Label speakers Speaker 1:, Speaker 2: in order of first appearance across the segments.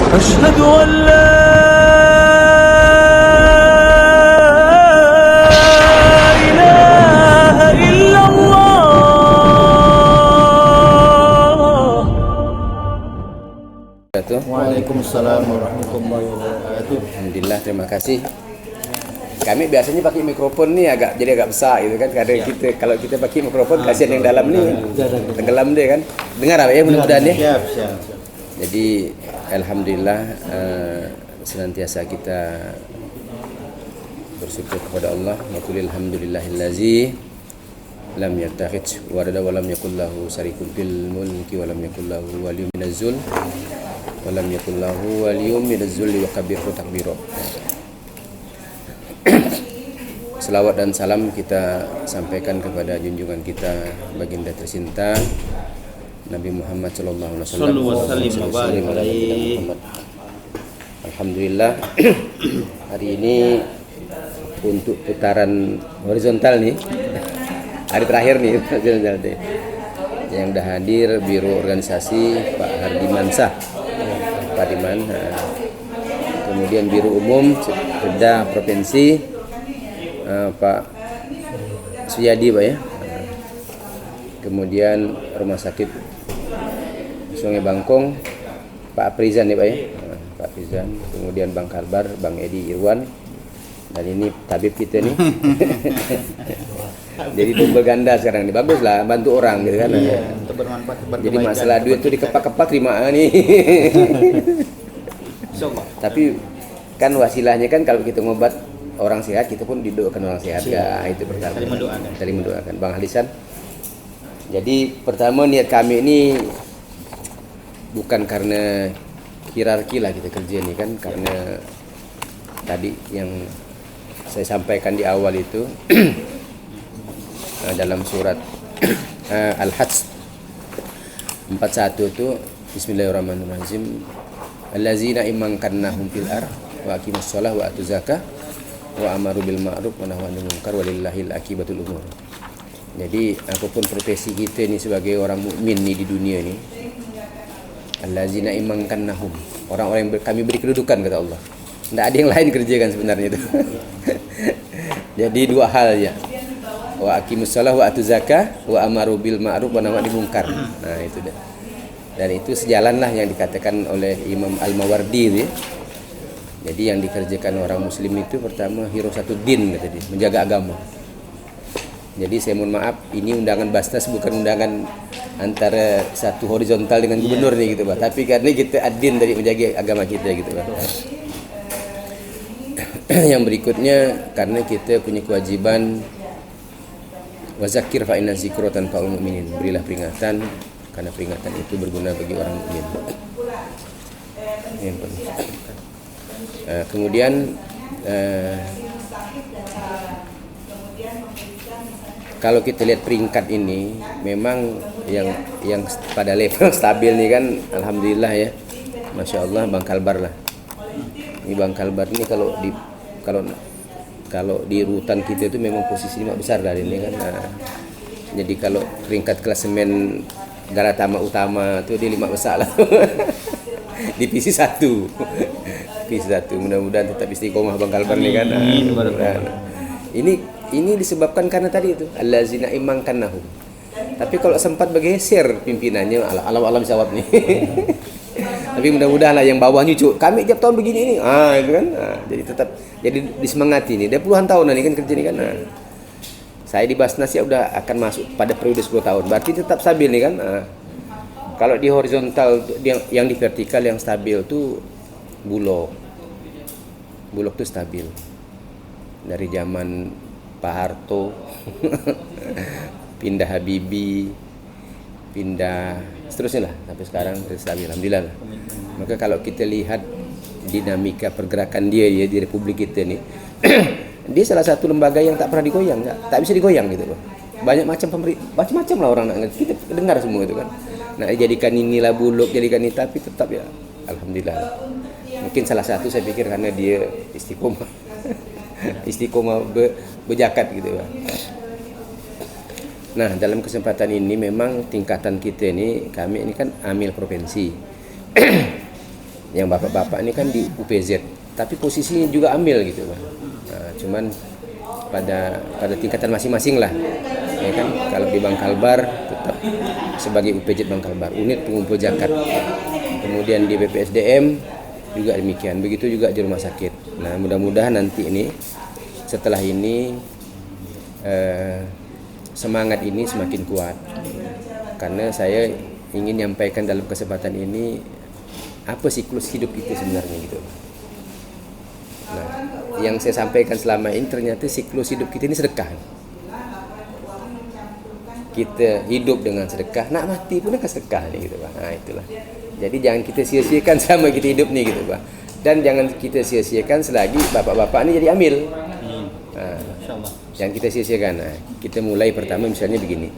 Speaker 1: أشهد أن لا إله إلا الله.
Speaker 2: Waalaikumsalam warahmatullahi wabarakatuh.
Speaker 3: Alhamdulillah, terima kasih. Kami biasanya pakai mikrofon nih jadi agak besar gitu kan. Kadang kalau kita pakai mikrofon kasihan yang dalam nih tenggelam deh kan. Dengar apa ya mudah-mudahan ya.
Speaker 2: Siap.
Speaker 3: Jadi alhamdulillah senantiasa kita bersyukur kepada Allah. Maqulil hamdulillahillazi lam yattakhidh walada wa lam yakul lahu syarikun fil mulki wa lam yakul lahu waliyyun minaz zul wa lam yakul lahu waliyyun minaz zulli wa kabirhu takbira. Selawat dan salam kita sampaikan kepada junjungan kita baginda tercinta Nabi Muhammad sallallahu alaihi wasallam. Alhamdulillah hari ini untuk putaran horizontal nih. Hari terakhir nih horizontal deh. Yang dah hadir Biro Organisasi Pak Hardiman Sah. Pak Diman. Kemudian Biro Umum Perda Provinsi Pak Suyadi Pak ya. Kemudian Rumah Sakit Sungai Bangkong Pak Aprizan ya Pak ya. Pak Aprizan, kemudian Bang Kalbar, Bang Edi Irwan, dan ini tabib kita nih. Jadi double ganda sekarang ini, bagus lah bantu orang gitu kan.
Speaker 2: Untuk bermanfaat.
Speaker 3: Jadi masalah duit tuh dikepak-kepak terima nih. Tapi kan wasilahnya kan kalau kita ngobat orang sehat, kita pun didoakan orang sehat. Ya, itu pertama. Saling mendoakan. Bang Halisan. Jadi pertama niat kami ini bukan karena hierarki lah kita kerja ini kan, karena tadi yang saya sampaikan di awal itu dalam surat Al-Hajj 41 itu Bismillahirrahmanirrahim. Allazina imankannahum fil ardh wa aqimus shalah wa atuz zakah wa amaru bil ma'ruf wa nahaw 'anil munkar walillahil akibatul umur. Jadi apapun profesi kita ni sebagai orang mukmin ni di dunia ni, allazina imankannahum, orang-orang yang kami beri kedudukan kata Allah. Tidak ada yang lain kerjakan sebenarnya itu. Jadi dua hal ya. Wa aqimus shalah wa atuz zakah wa amaru bil ma'ruf wa nahaw 'anil munkar. Nah itu dah. Dan itu sejalanlah yang dikatakan oleh Imam Al-Mawardi itu ya. Jadi yang dikerjakan orang muslim itu pertama hirasatu din kata dia, menjaga agama. Jadi saya mohon maaf, ini undangan Basnas bukan undangan antara satu horizontal dengan gubernur nih gitu Pak. Tapi karena kita ad-din dari menjaga agama kita gitu Pak. Yang berikutnya karena kita punya kewajiban wazakir fa inna zikra tanfa'ul mu'minin. Berilah peringatan karena peringatan itu berguna bagi orang mukmin. Kemudian kalau kita lihat peringkat ini memang yang pada level stabil nih kan alhamdulillah ya. Masya Allah Bang Kalbar lah. Ini Bang Kalbar ini kalau di urutan kita itu memang posisi 5 besar dari ini kan. Jadi kalau peringkat klasemen Galatama Utama itu di 5 besar lah. Divisi 1. Mudah-mudahan tetap istiqomah Bang Kalbar nih kan. Ini disebabkan karena tadi itu allazina imankannahum. Tapi kalau sempat bergeser pimpinannya alam jawab nih. Tapi mudah-mudahan lah yang bawah nyucuk. Kami tiap tahun begini ini. Itu kan. Jadi tetap disemangati nih. Dia puluhan tahun nih kan kerja ini kan. Saya di Basnas ya udah akan masuk pada periode 10 tahun. Berarti tetap stabil nih kan. Kalau di horizontal yang di vertikal yang stabil tuh Bulog tuh stabil dari zaman Pak Harto pindah Habibie, pindah seterusnya lah sampai sekarang stabil alhamdulillah lah. Maka kalau kita lihat dinamika pergerakan dia di Republik kita nih dia salah satu lembaga yang tak pernah digoyang, tak bisa digoyang gitu loh. Banyak macam-macam lah orang nak kita dengar semua itu kan. Nah jadikan inilah Bulog, jadikan ini, tapi tetap ya alhamdulillah lah. Mungkin salah satu saya pikir karena dia istiqomah berjakat gitu Pak. Nah dalam kesempatan ini memang tingkatan kita ini, kami ini kan amil provinsi. Yang bapak-bapak ini kan di UPZ, tapi posisinya juga amil gitu Bang. Nah, cuman pada tingkatan masing-masing lah. Ya kan, kalau di Bangkalbar tetap sebagai UPZ Bangkalbar, unit pengumpul zakat. Kemudian di BPSDM juga demikian, begitu juga di rumah sakit. Nah, mudah-mudahan nanti ini setelah ini semangat ini semakin kuat, karena saya ingin menyampaikan dalam kesempatan ini apa siklus hidup kita sebenarnya gitu. Nah, yang saya sampaikan selama ini ternyata siklus hidup kita ini sedekah. Kita hidup dengan sedekah, nak mati pun akan sedekah nih gitu Pak. Nah, itulah. Jadi jangan kita sia-siakan sama kita hidup nih gitu Pak. Dan jangan kita sia-siakan selagi bapak-bapak ini jadi amil. Nah, jangan kita sia-siakan. Nah, kita mulai pertama misalnya begini.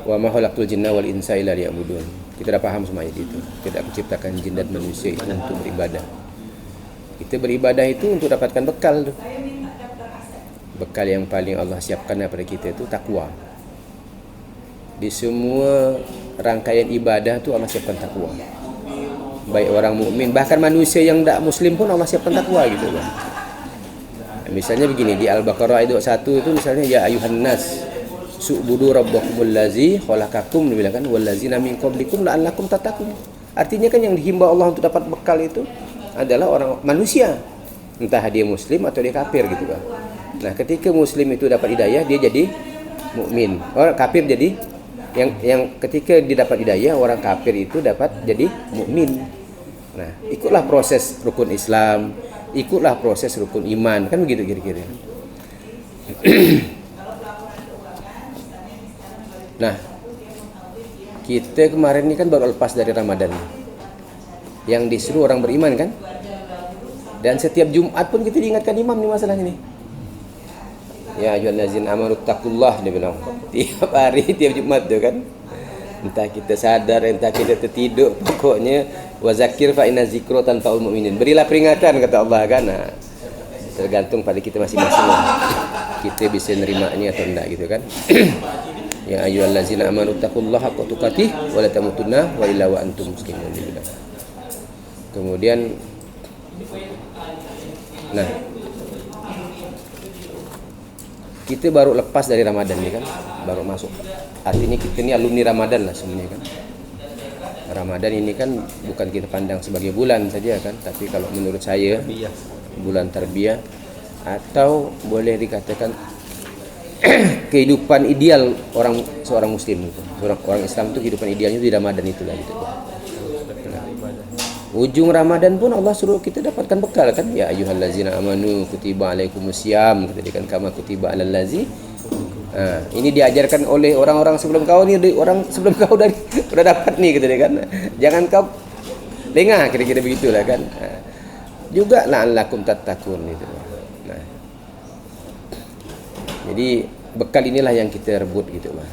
Speaker 3: Wa ma khalaqtul jinna wal insa illa liya'budun. Kita dah paham semua itu. Kita menciptakan jin dan manusia itu untuk beribadah. Kita beribadah itu untuk dapatkan bekal tuh. Bekal yang paling Allah siapkan daripada kita itu takwa. Di semua rangkaian ibadah tu Allah siapkan takwa. Baik orang mukmin, bahkan manusia yang tak muslim pun Allah siapkan takwa gitu kan. Misalnya begini di Al-Baqarah ayat 21 itu misalnya ya ayuhan nas su'budu rabbakumul ladzi khalaqakum, dibilang kan wallazina min qablikum la'allakum tattaqun. Artinya kan yang dihimbau Allah untuk dapat bekal itu adalah orang manusia, entah dia muslim atau dia kafir gitu kan. Nah, ketika muslim itu dapat hidayah dia jadi mukmin. Orang kafir jadi yang ketika dia dapat hidayah orang kafir itu dapat jadi mukmin. Nah, ikutlah proses rukun Islam, ikutlah proses rukun iman, kan begitu kira-kira. Nah, kita kemarin ini kan baru lepas dari Ramadan. Yang disuruh orang beriman kan? Dan setiap Jumat pun kita diingatkan imam nih masalah ini. Ya ayyuhallazina amanu taqullah, dia bilang. Tiap hari, tiap Jumat tu kan. Entah kita sadar, entah kita tertidur, pokoknya wa zakir fa inna zikra tanfa'ul mu'minin. Berilah peringatan kata Allah kan. Nah, tergantung pada kita masing-masing. Kita bisa nerimanya atau enggak gitu kan. Ya ayyuhallazina amanu taqullaha haqqa tuqatih wa la tamutunna wa illa wa antum muslimun. Kemudian nah, kita baru lepas dari Ramadan nih kan, baru masuk. Artinya kita ini alumni Ramadan lah sebenarnya kan. Ramadan ini kan bukan kita pandang sebagai bulan saja kan, tapi kalau menurut saya bulan tarbiyah atau boleh dikatakan kehidupan ideal seorang muslim itu. Orang Islam itu kehidupan idealnya di Ramadan itulah gitu. Ujung Ramadan pun Allah suruh kita dapatkan bekal kan. Ya ayyuhallazina amanu kutiba alaikumusiyam, tadi kan kama kutiba alal ladzi. Ini diajarkan oleh orang-orang sebelum kau ni, orang sebelum kau udah dapat nih gitu kan. Jangan kau lengah kira-kira begitulah kan. Juga la'allakum tattaqun gitu. Nah. Jadi bekal inilah yang kita rebut gitu Bang.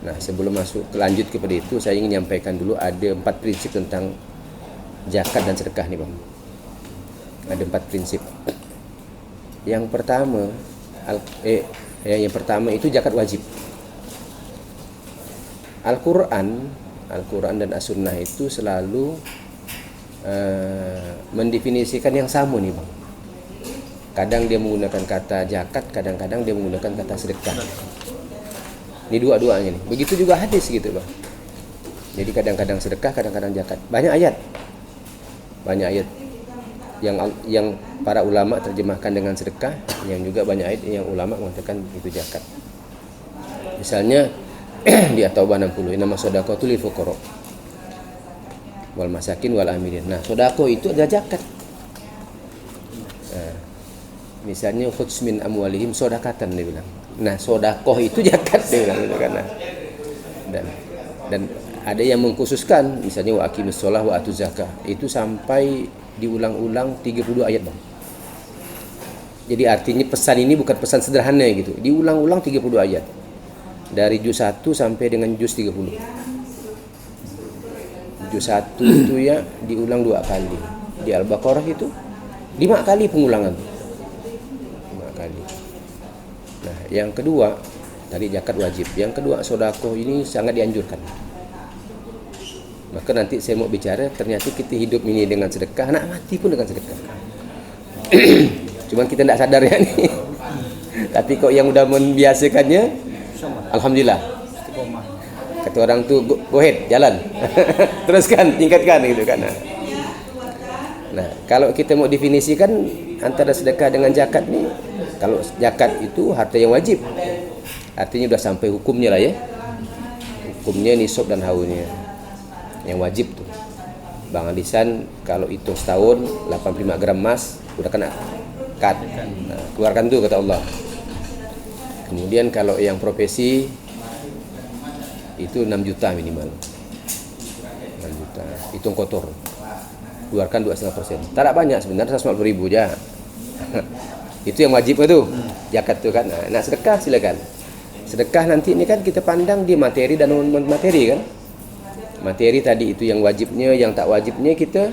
Speaker 3: Nah, sebelum lanjut kepada itu saya ingin menyampaikan dulu ada 4 prinsip tentang zakat dan sedekah nih Bang. Ada 4 prinsip. Yang pertama itu zakat wajib. Al-Quran dan As-Sunnah itu selalu mendefinisikan yang sama nih Bang. Kadang dia menggunakan kata zakat, kadang-kadang dia menggunakan kata sedekah. Ini dua-duanya nih. Begitu juga hadis gitu Bang. Jadi kadang-kadang sedekah, kadang-kadang zakat. Banyak ayat yang para ulama terjemahkan dengan sedekah, yang juga banyak ayat yang ulama mengatakan itu zakat. Misalnya di At-Taubah 60, innama shadaqatu lil fuqara wal masakin wal amilin. Nah, sedekah itu adalah zakat. Nah, misalnya khudz min amwalihim shadaqatan dia bilang. Nah, sedekah itu zakat dia bilang gitu kan. Dan ada yang mengkhususkan misalnya wa aqimis shalah wa atuz zakah. Itu sampai diulang-ulang 30 ayat Bang. Jadi artinya pesan ini bukan pesan sederhana gitu. Diulang-ulang 30 ayat. Dari juz 1 sampai dengan juz 30. Juz 1 itu ya diulang 2 kali. Di Al-Baqarah itu 5 kali pengulangan. 5 kali. Nah, yang kedua tadi zakat wajib. Yang kedua sedekah ini sangat dianjurkan. Maka nanti saya mau bicara, ternyata kita hidup ini dengan sedekah, nak mati pun dengan sedekah. Cuman kita tidak sadar ya nih. Tapi kok yang udah membiasakannya, alhamdulillah. Kata orang tu, go ahead, jalan. Teruskan, tingkatkan gitu kan. Nah, kalau kita mau definisikan antara sedekah dengan zakat nih, kalau zakat itu harta yang wajib. Artinya udah sampai hukumnya lah ya. Hukumnya nisab dan haulnya. Yang wajib tuh. Bang Alisan kalau hitung setahun 85 gram emas udah kena cut. Nah, keluarkan tuh kata Allah. Kemudian kalau yang profesi itu 6 juta minimal. 6 juta. Hitung kotor. Keluarkan 2,5%. Tak banyak sebenarnya, 150.000 aja. Itu yang wajib itu. Zakat tuh kan. Nah, nak sedekah silakan. Sedekah nanti ini kan kita pandang di materi dan non materi kan. Materi tadi itu yang wajibnya, yang tak wajibnya kita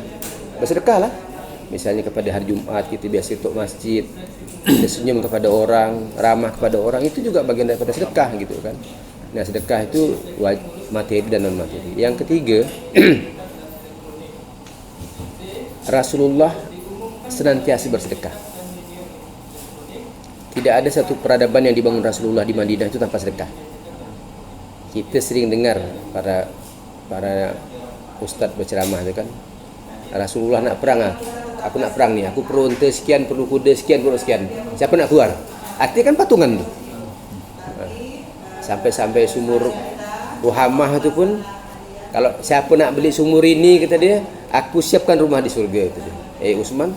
Speaker 3: bersedekah lah. Misalnya kepada hari Jumat kita biasa untuk masjid, kita senyum kepada orang, ramah kepada orang, itu juga bagian daripada sedekah gitu kan. Nah, sedekah itu materi dan non materi. Yang ketiga, Rasulullah senantiasa bersedekah. Tidak ada satu peradaban yang dibangun Rasulullah di Madinah itu tanpa sedekah. Kita sering dengar para ustaz berceramah tu kan, Rasulullah nak perang aku nak perang ni, aku perlu unta sekian, perlu kuda sekian, perlu sekian, siapa nak keluar? Artinya kan patungan tu. Sampai sumur Ruhamah tu pun, kalau siapa nak beli sumur ini kata dia, aku siapkan rumah di surga kata dia. Usman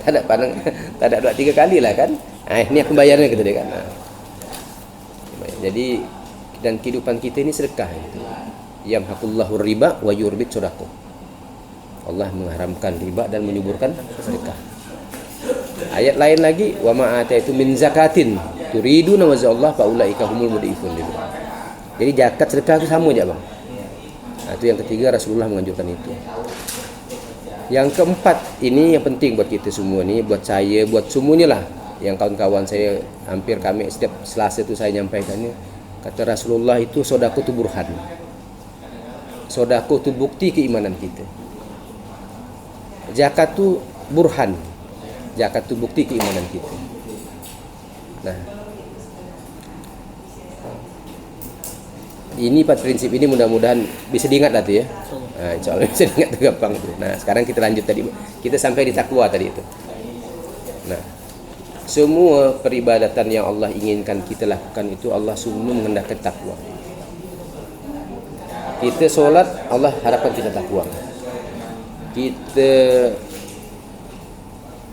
Speaker 3: tak ada pandang, tak ada 2-3 kali lah kan. Ini aku bayarnya kata dia kan. Jadi dan kehidupan kita ini sedekah itu. Yamhaqullahu riba wa yurbit shadaqah. Allah mengharamkan riba dan menyuburkan sedekah. Ayat lain lagi, wa ma ataitu min zakatin turiduna wajha Allah fa ulaika humul mudhifun. Jadi zakat sedekah itu sama aja, Bang. Nah, itu yang ketiga, Rasulullah menganjurkan itu. Yang keempat, ini yang penting buat kita semua nih, buat saya, buat semuanya lah. Yang kawan-kawan saya hampir kami setiap Selasa itu saya nyampaikannya. Kata Rasulullah itu sedekah itu burhan. Sedekah itu bukti keimanan kita. Zakat itu burhan. Zakat itu bukti keimanan kita. Nah, ini 4 prinsip ini mudah-mudahan bisa diingat lah tuh ya. Nah, insyaallah bisa diingat tuh gampang tuh. Nah, sekarang kita lanjut tadi. Kita sampai di takwa tadi itu. Nah, semua peribadatan yang Allah inginkan kita lakukan itu Allah sungguh menghendaki takwa. Kita solat, Allah harapkan kita takwa. Kita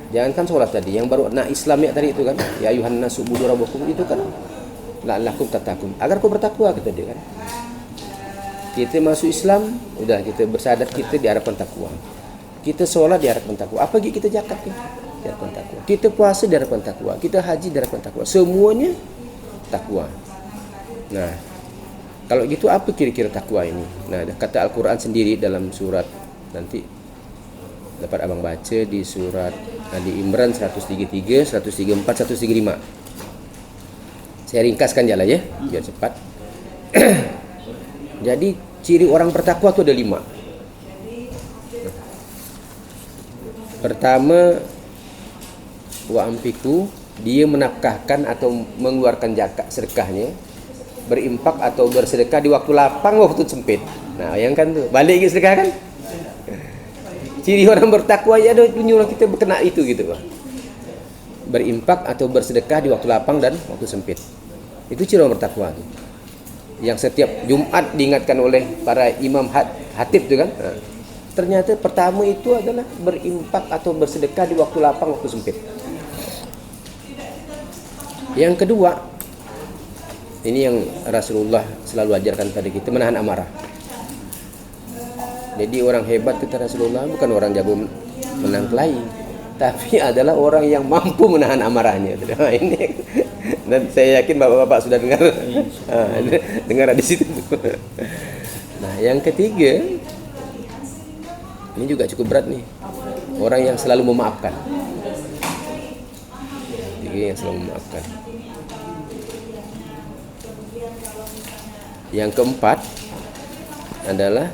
Speaker 3: jangankan solat tadi, yang baru nak Islam ya tadi itu kan, ya ayuhan nasu budu rabbakum itu kan la'allakum tattaqun, agar kau bertakwa kata dia kan. Kita masuk Islam, udah kita bersadat kita diharapkan takwa. Kita solat diharapkan takwa. Apa kita zakat kan? Diharapkan takwa. Kita puasa diharapkan takwa. Kita haji diharapkan takwa. Semuanya takwa. Nah, kalau gitu apa kira-kira takwa ini? Nah, kata Al-Quran sendiri dalam surat, nanti dapat abang baca di surat Ali Imran 133, 134, 135. Saya ringkaskan jalan ya, biar cepat. Jadi ciri orang bertakwa itu ada 5. Pertama, wa ampiku, dia menafkahkan atau mengeluarkan zakat sedekahnya, berimpak atau bersedekah di waktu lapang, waktu sempit. Nah, bayangkan tuh, balik ke sedekah kan? Ciri orang bertakwa ya ada menyuruh kita berkena itu gitu, Pak. Berimpak atau bersedekah di waktu lapang dan waktu sempit. Itu ciri orang bertakwa tuh. Yang setiap Jumat diingatkan oleh para imam hatib itu kan. Nah, ternyata pertama itu adalah berimpak atau bersedekah di waktu lapang, waktu sempit. Yang kedua, ini yang Rasulullah selalu ajarkan pada kita, menahan amarah. Jadi orang hebat kata Rasulullah bukan orang jago menang kelahi, tapi adalah orang yang mampu menahan amarahnya. Nah, ini dan saya yakin bapak-bapak sudah dengar dengar di situ. Nah, yang ketiga ini juga cukup berat nih, orang yang selalu memaafkan. Jadi yang selalu memaafkan. Yang keempat adalah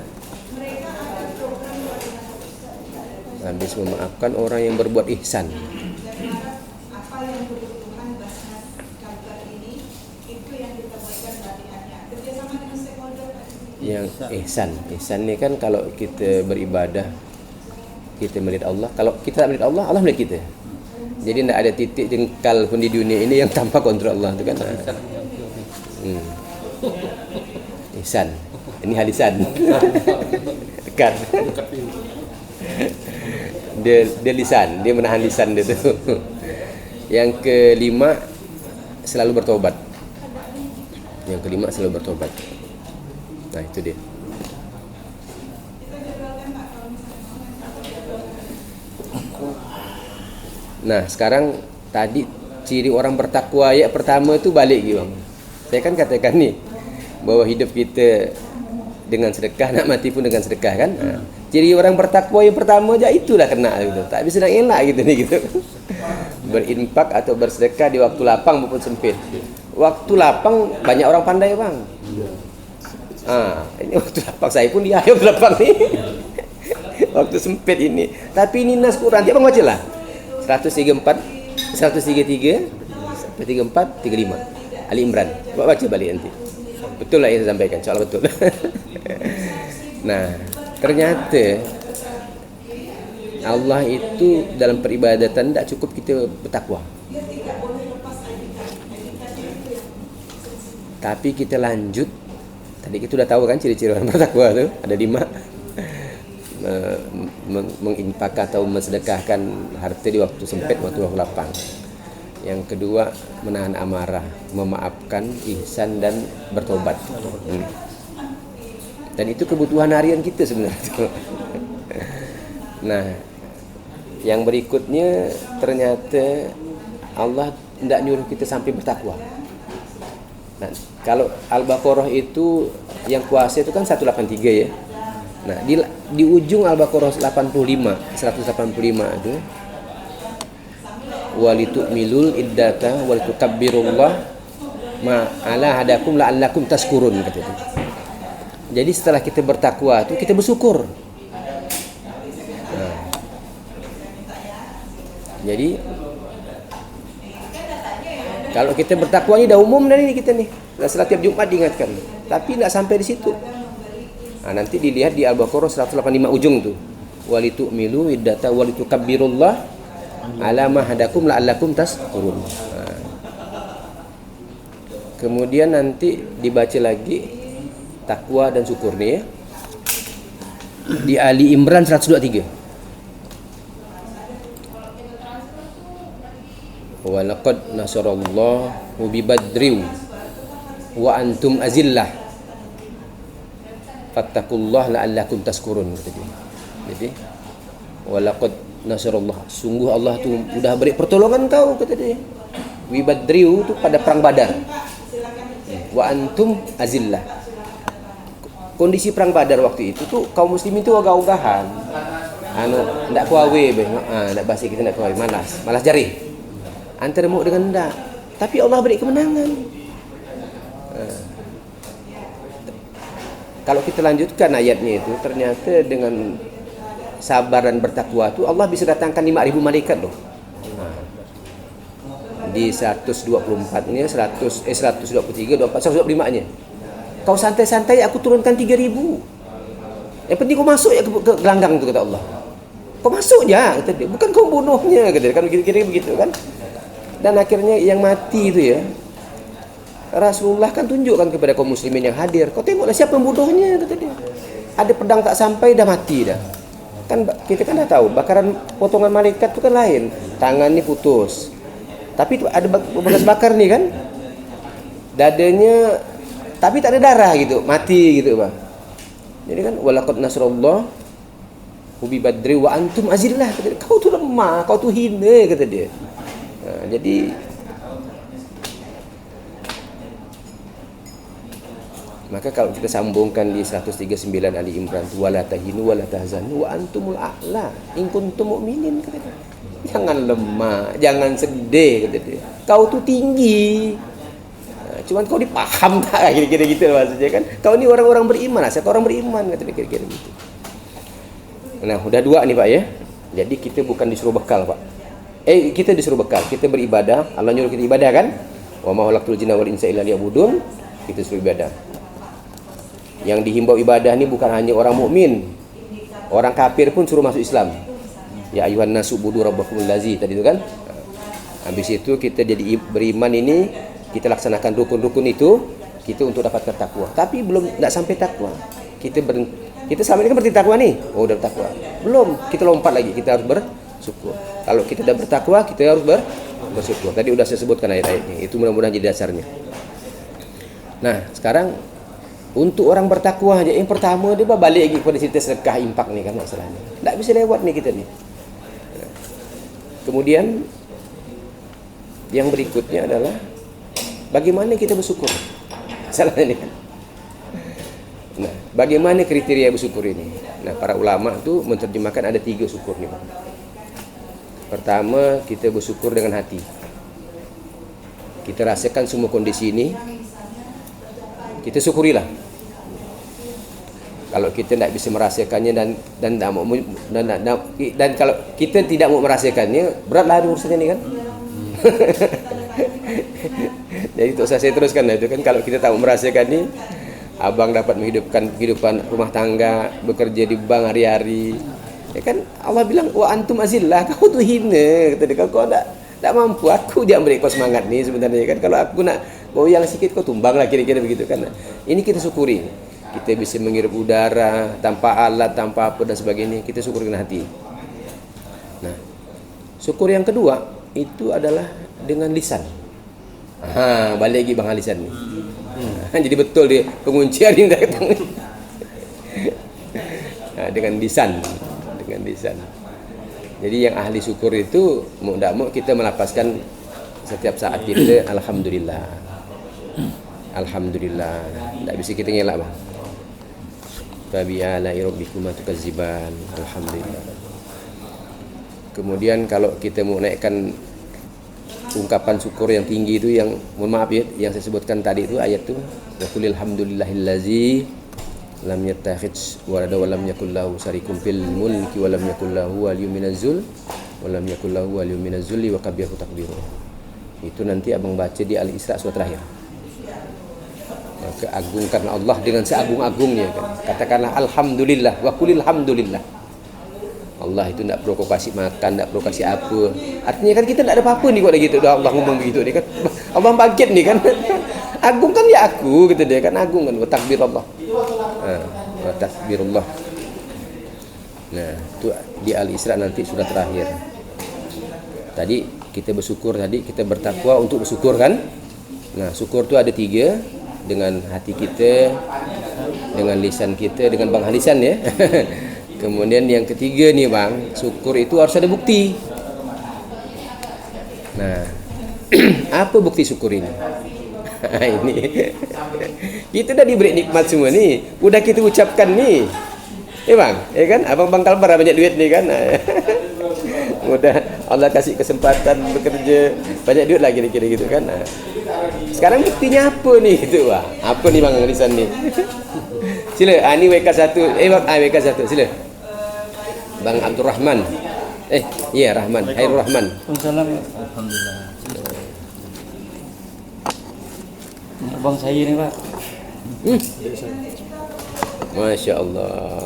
Speaker 3: habis memaafkan orang yang berbuat ihsan.
Speaker 4: Apa yang kebutuhan Basnas Kalbar ini itu yang kita buatkan latihannya kerjasama dengan stakeholder.
Speaker 3: Yang ihsan ni kan kalau kita beribadah kita melihat Allah, kalau kita tak melihat Allah, Allah melihat kita. Jadi tidak ada titik jengkal pun di dunia ini yang tanpa kontrol Allah tu kan. Ihsan. Ini halisan. Dekat. Dia lisan, dia menahan lisan dia tu. Yang kelima selalu bertobat. Nah, itu dia. Nah, sekarang tadi ciri orang bertakwa ayat pertama tu balik gitu, Bang. Saya kan katakan ni bahwa hidup kita dengan sedekah, nak mati pun dengan sedekah kan. Ciri orang bertakwa yang pertama aja itulah kena gitu. Tak bisa nak elak gitu ni gitu. Berinfak atau bersedekah di waktu lapang maupun sempit. Waktu lapang banyak orang pandai, Bang. Ini waktu lapang, saya pun di waktu lapang ni. Waktu sempit ini. Tapi ini nas Quran, dia Bang bacalah. 134, 133, sampai 34, 35. Ali Imran. Baca balik nanti. Betul lah yang saya sampaikan, insya-Allah betul. Nah, ternyata Allah itu dalam peribadatan tidak cukup kita bertakwa. Tapi kita lanjut. Tadi kita sudah tahu kan ciri-ciri orang bertakwa tu ada 5. Menginfak atau mensedekahkan harta di waktu sempit, waktu lapang. Yang kedua, menahan amarah, memaafkan, ihsan dan bertobat. Dan itu kebutuhan harian kita sebenarnya. Nah, yang berikutnya ternyata Allah tidak nyuruh kita sampai bertakwa. Nah, kalau Al-Baqarah itu yang kuasa itu kan 183 ya. Nah, di ujung Al-Baqarah 185 itu walitu'milul iddata walitukabbirullah ma ala hadakum la'allakum tashkurun kata itu. Jadi setelah kita bertakwa itu kita bersyukur. Nah, jadi kalau kita bertakwa ni dah umum dah ni kita ni. Setelah tiap Jumat diingatkan. Tapi tak sampai di situ. Nanti dilihat di Al-Baqarah 185 ujung tu. Walitu'milu iddata walitukabbirullah ala ma hadakum la'allakum tashkurun. Kemudian nanti dibaca lagi takwa dan syukur ni ya. Di Ali Imran 123. Wa laqad nasarallahu bi badrin wa antum azillah fattakullah la'allakum tashkurun kata dia. Jadi walaqad nasarallah, sungguh Allah tu sudah beri pertolongan kau kata dia. Wi badriu tu pada perang Badar. Wa antum azillah. Kondisi perang Badar waktu itu tu kaum muslimin tu ogah-ogahan. Ndak kuawe be. Ndak bahasa kita ndak kuawe, malas jari. Antara mu dengan ndak. Tapi Allah beri kemenangan. Kalau kita lanjutkan ayatnya itu, ternyata dengan sabar dan bertakwa itu Allah bisa datangkan 5.000 malaikat loh. Di 124-nya, 123, 24, 125-nya. Kau santai-santai aku turunkan 3.000. Yang penting kau masuk ya ke gelanggang itu kata Allah. Kau masuk je kata dia. Bukan kau bunuhnya kata dia. Kan kira-kira begitu kan. Dan akhirnya yang mati itu ya, Rasulullah kan tunjukkan kepada kaum muslimin yang hadir. Kau tengoklah siapa pembunuhnya kata dia. Ada pedang tak sampai dah mati dah. Kan kita kan dah tahu bakaran potongan malaikat itu kan lain. Tangan ni putus. Tapi ada bekas bakar ni kan. Dadanya tapi tak ada darah gitu, mati gitu, Bang. Jadi kan walaqad nasrallahu bi badri wa antum azillah kata dia. Kau tu lemah, kau tu hina kata dia. Jadi maka kalau kita sambungkan di 139 Ali Imran, wala tahinu wala tahzanu wa antumul a'la in kuntum mu'minin kata dia. Jangan lemah, jangan sedih kata dia. Kau tu tinggi. Cuman kau dipaham tak kira-kira gitu maksudnya kan. Kau ni orang-orang beriman, asal kau orang beriman kata dia kira-kira gitu. Nah, udah 2 nih Pak ya. Jadi kita bukan disuruh bekal, Pak. Kita disuruh bekal. Kita beribadah, Allah nyuruh kita ibadah kan? Wa ma khalaqtul jinna wal insa illa liya'budun. Kita suruh ibadah. Yang dihimbau ibadah ni bukan hanya orang mukmin. Orang kafir pun suruh masuk Islam. Ya ayuhan nasu budu rabbakumul lazi tadi tu kan. Habis itu kita jadi beriman ini, kita laksanakan rukun-rukun itu, kita untuk dapatkan takwa. Tapi belum tak sampai takwa. Kita selama ini kan bertakwa nih. Oh, udah bertakwa. Belum, kita lompat lagi, kita harus bersyukur. Kalau kita dah bertakwa, kita harus bersyukur. Tadi udah saya sebutkan ayat-ayatnya. Itu mudah-mudahan jadi dasarnya. Nah, sekarang untuk orang bertakwa aja, yang pertama dia balik lagi kepada cerita sedekah impak ni kan masalahnya. Tak bisa lewat ni kita ni. Kemudian yang berikutnya adalah bagaimana kita bersyukur. Masalahnya ni kan. Nah, bagaimana kriteria bersyukur ini? Nah, para ulama tu menterjemahkan ada 3 syukur ni, Pak. Pertama, kita bersyukur dengan hati. Kita rasakan semua kondisi ini, kita syukurilah. Kalau kita tidak bisa merasakannya dan kalau kita tidak mau merasakannya, beratlah urusannya ni kan. Jadi tak usah saya teruskan lah itu kan. Kalau kita tak mau merasakan ni, abang dapat menghidupkan kehidupan rumah tangga, bekerja di bank hari-hari. Ya kan Allah bilang wa antum azillah, kau tu hina kata dia. Kau tak mampu, aku dia beri kau semangat ni sebenarnya kan. Kalau aku nak goyang sikit kau tumbanglah, kira-kira begitu kan. Ini kita syukuri. Kita bisa menghirup udara tanpa alat, tanpa apa dan sebagainya. Kita syukur dengan hati. Nah, syukur yang kedua itu adalah dengan lisan. Balik lagi bang lisan ni. Jadi betul dia penguncian ini datang. Dengan lisan. Jadi yang ahli syukur itu mau tak mau kita melapaskan setiap saat kita alhamdulillah. Alhamdulillah. Tak bisa kita ngelak bang. Fabi'ala rabbikuma tukazziban. Alhamdulillah. Kemudian kalau kita mau naikkan ungkapan syukur yang tinggi itu, yang mohon maaf ya, yang saya sebutkan tadi itu ayat itu, wa qulil hamdulillahillazi lam yattakhidz walada wa lam yakul lahu syarikun fil mulki wa lam yakul lahu waliyyun minaz-zul wa lam yakul lahu waliyyun minaz-zulli wa kabbihu takbira. Itu nanti abang baca di Al-Isra surat terakhir. Maka agungkanlah Allah dengan seagung-agungnya kan. Katakanlah alhamdulillah wa qulil hamdulillah. Allah itu tidak perlu kau kasih makan, tidak perlu kasih apa. Artinya kan kita tidak ada apa-apa ni kalau gitu. Dah Allah ngomong begitu ni kan. Allah bangkit ni kan. Agung kan ya aku gitu dia kan, agung kan. Wa takbir Allah. Wa takbirullah. Nah, itu di Al-Isra nanti sudah terakhir. Tadi kita bersyukur, tadi kita bertakwa untuk bersyukur kan. Nah, syukur tu ada 3. Dengan hati kita, dengan lisan kita, dengan bang lisan ya. Kemudian yang ketiga ni bang, syukur itu harus ada bukti. Nah, apa bukti syukur ini? Ini kita dah diberi nikmat semua ni, udah kita ucapkan ni, bang, ya kan? Abang Kalbar banyak duit ni kan? Mudah Allah kasih kesempatan bekerja, banyak duit lagi kira-kira gitu kan? Sekarang buktinya apa ni gitu bang? Apa ni bang lisan ni? Sila, ni WK1, bang, WK1, sila. Bang Abdul Rahman. Iya Rahman, Hairul Rahman.
Speaker 1: Assalamualaikum. Alhamdulillah. Abang saya ni Pak.
Speaker 3: Masya Allah.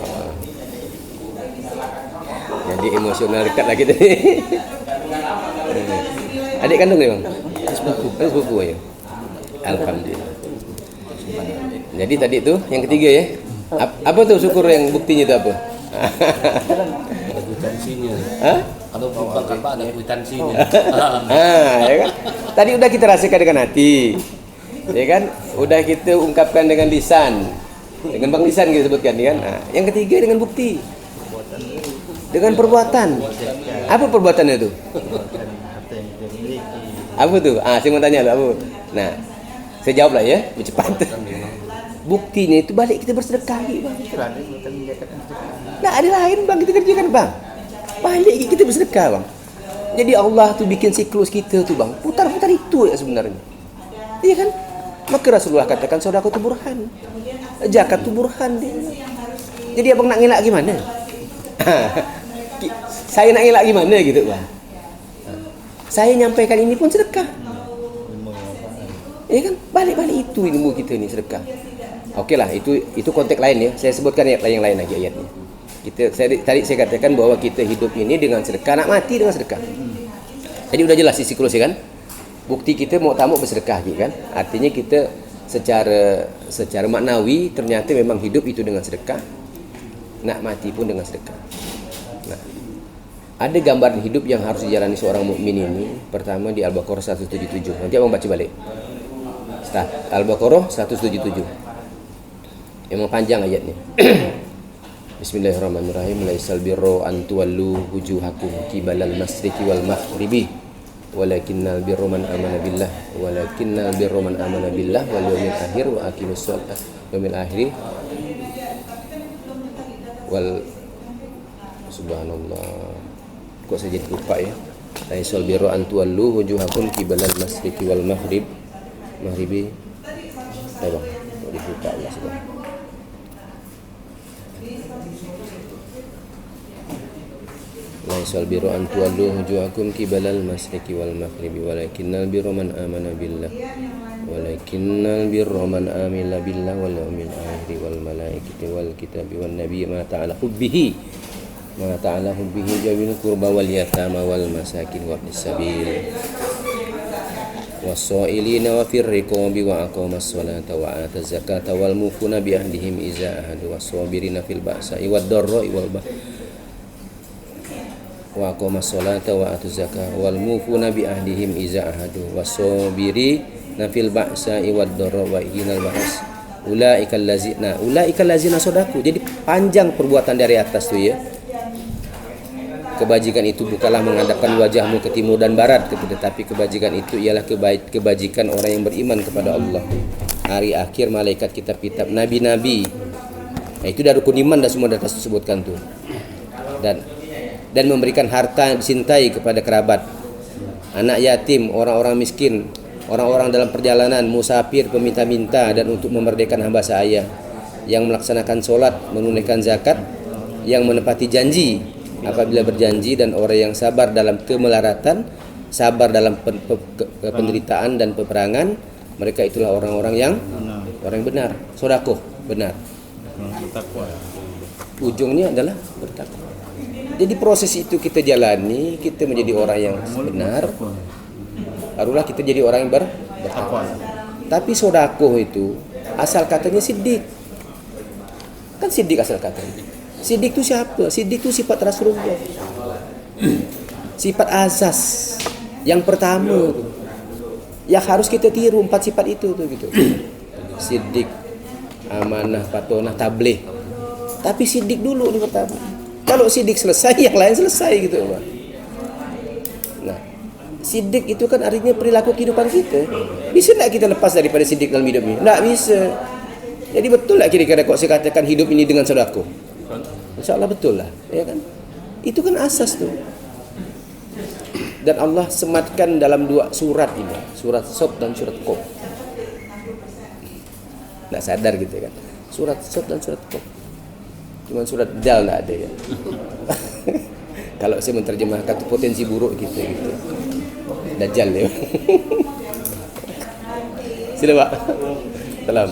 Speaker 3: Jadi emosional dekat lagi tadi. Adik kandung ni bang? Sepupu ya. Alhamdulillah. Jadi tadi tu yang ketiga ya. Apa tu syukur yang buktinya tu apa?
Speaker 5: Ada kwitansinya. Kalau bukan apa ada kwitansinya.
Speaker 3: Ya kan? Tadi udah kita rasakan dengan hati. Ya kan? Udah kita ungkapkan dengan lisan. Dengan bang lisan kita sebutkan kan. Nah, yang ketiga dengan bukti. Dengan perbuatan. Apa perbuatannya tu? Apa tu? Saya mau tanya lah apa. Nah, saya jawab lah ya, cepat. Buktinya itu balik kita bersedekah lagi bang. Nah, ada lain bang kita kerjakan bang. Balik kita bersedekah bang. Jadi Allah tu bikin siklus kita tu bang, putar-putar itu ya sebenarnya. Iya kan? Maka Rasulullah katakan sedekah tu burhan, zakat tu burhan dia. Jadi abang nak ngelak gimana? Saya nak elak gimana gitu, Pak. Saya nyampaikan ini pun sedekah. Ya kan? Balik-balik itu ilmu kita ni sedekah. Okeylah, itu konteks lain ya. Saya sebutkan yang lain lagi ayatnya. Tadi saya katakan bahwa kita hidup ini dengan sedekah, nak mati dengan sedekah. Jadi udah jelas siklus ya kan? Bukti kita mau tamu bersedekah gitu kan? Artinya kita secara maknawi ternyata memang hidup itu dengan sedekah, nak mati pun dengan sedekah. Nah, ada gambaran hidup yang harus dijalani seorang mukmin ini. Pertama di Al-Baqarah 177. Nanti abang baca balik. Al-Baqarah 177. Memang panjang ayatnya. Bismillahirrahmanirrahim. Laisal birru an tuwallu wujuhakum qibalal masyriqi wal maghribi walakinnal birru man amana billah wal yawmil akhir wa aqimus shalah yawmil akhir wal subhanallah. Kok saya jadi lupa ya. Laisal birru an tuwallu wujuhakum qibalal masyriqi wal maghribi. Ayo, kok dibuka Allah subhanahu. Laisal birru an tuwallu wujuhakum qibalal masyriqi wal maghribi walakinnal birra man amana billah wal yawmil akhir wal malaikati wal kitabi wan nabiyyi ma ta'ala hubbihi jawil qurba wal yatama wal masakin wa ibnis sabil was-sa'ilina wa fir riqabi wa aqamas salata wa ataz zakata wal mufuna bi ahdihim iza ahadu was-sabirina fil ba'sa'i wad dharra'i wal wa aqamas salata wa atuz zakata wal mufuna bi ahdihim iza ahadu was-sabirina fil ba'sa'i wad dharra wa hinal ba'as ulaikal ladzina sadaku. Jadi panjang perbuatan dari atas tu ya. Kebajikan itu bukanlah menghadapkan wajahmu ke timur dan barat, tetapi kebajikan itu ialah kebajikan orang yang beriman kepada Allah, hari akhir, malaikat, kitab-kitab, nabi-nabi. Nah, itu dari rukun iman dan semua di atas disebutkan tuh. Dan memberikan harta yang dicintai kepada kerabat, anak yatim, orang-orang miskin, orang-orang dalam perjalanan, musafir, peminta-minta, dan untuk memerdekakan hamba saya yang melaksanakan sholat, menunaikan zakat, yang menepati janji apabila berjanji, dan orang yang sabar dalam kemelaratan, sabar dalam penderitaan dan peperangan. Mereka itulah orang-orang yang benar, sedekah benar. Ujungnya adalah bertakwa. Jadi proses itu kita jalani, kita menjadi orang yang benar, barulah kita jadi orang yang bertakwa. Tapi sedekah itu asal katanya siddiq. Kan siddiq asal katanya. Siddiq itu siapa? Siddiq itu sifat Rasulullah. Sifat azas yang pertama tuh, yang harus kita tiru 4 sifat itu tuh gitu. Siddiq, amanah, patonah, tabligh. Tapi siddiq dulu di pertama. Kalau siddiq selesai, yang lain selesai gitu, Pak. Nah, siddiq itu kan artinya perilaku kehidupan kita. Bisa enggak kita lepas daripada siddiq dalam hidup ini? Enggak bisa. Jadi betul lah kira-kira kok saya katakan hidup ini dengan sedekah? InsyaAllah betul lah, ya kan? Itu kan asas tuh. Dan Allah sematkan dalam 2 surat ini, surat Shad dan surat Qaf. Nggak sadar gitu kan? Surat Shad dan surat Qaf. Cuma surat Dal nggak ada ya. Kalau saya menerjemahkan itu potensi buruk gitu. Dajjal ya. Sila Pak. Salam.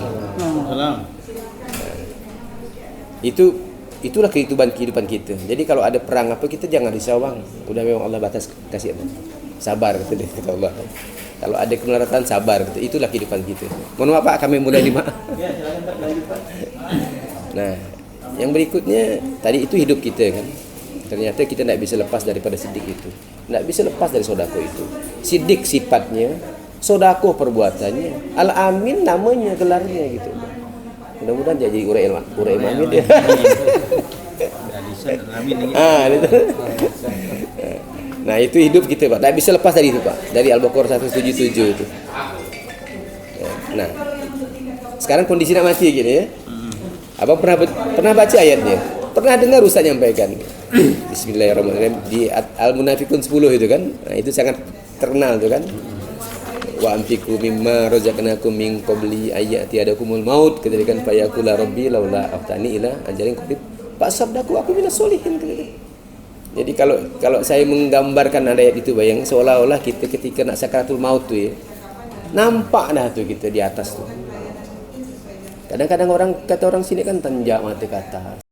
Speaker 3: Itulah kehidupan kita. Jadi kalau ada perang apa, kita jangan risau bang. Udah memang Allah batas kasih sabar kata Allah. Kalau ada kemelaratan sabar, itulah kehidupan kita. Mohon maaf Pak, kami mulai lima. Nah, yang berikutnya tadi itu hidup kita kan. Ternyata kita tidak bisa lepas daripada siddiq itu. Tidak bisa lepas dari sedekah itu. Siddiq sifatnya, sedekah perbuatannya, Al-Amin namanya, gelarnya gitu. Mudah-mudahan jadi urai amin dia. Nah itu hidup kita Pak. Tak bisa lepas dari itu Pak. Dari Al-Baqarah 177 itu. Nah sekarang kondisi nak mati gini ya. Abang pernah baca ayatnya? Pernah dengar Ustaz nyampaikan? Bismillahirrahmanirrahim di Al-Munafiqun 10 itu kan. Nah itu sangat terkenal itu kan. Wa anfiqu mimma razaqnakum min qabli ayati adakumul maut ketika fayaqula rabbi laula aftani ila ajalin qarib fa sabdaku aku minas solihin. Jadi kalau saya menggambarkan ayat itu bayang seolah-olah kita ketika nak sakaratul maut tu ya, nampak dah tu kita di atas tu. Kadang-kadang kata orang sini kan tanjak mata ke atas.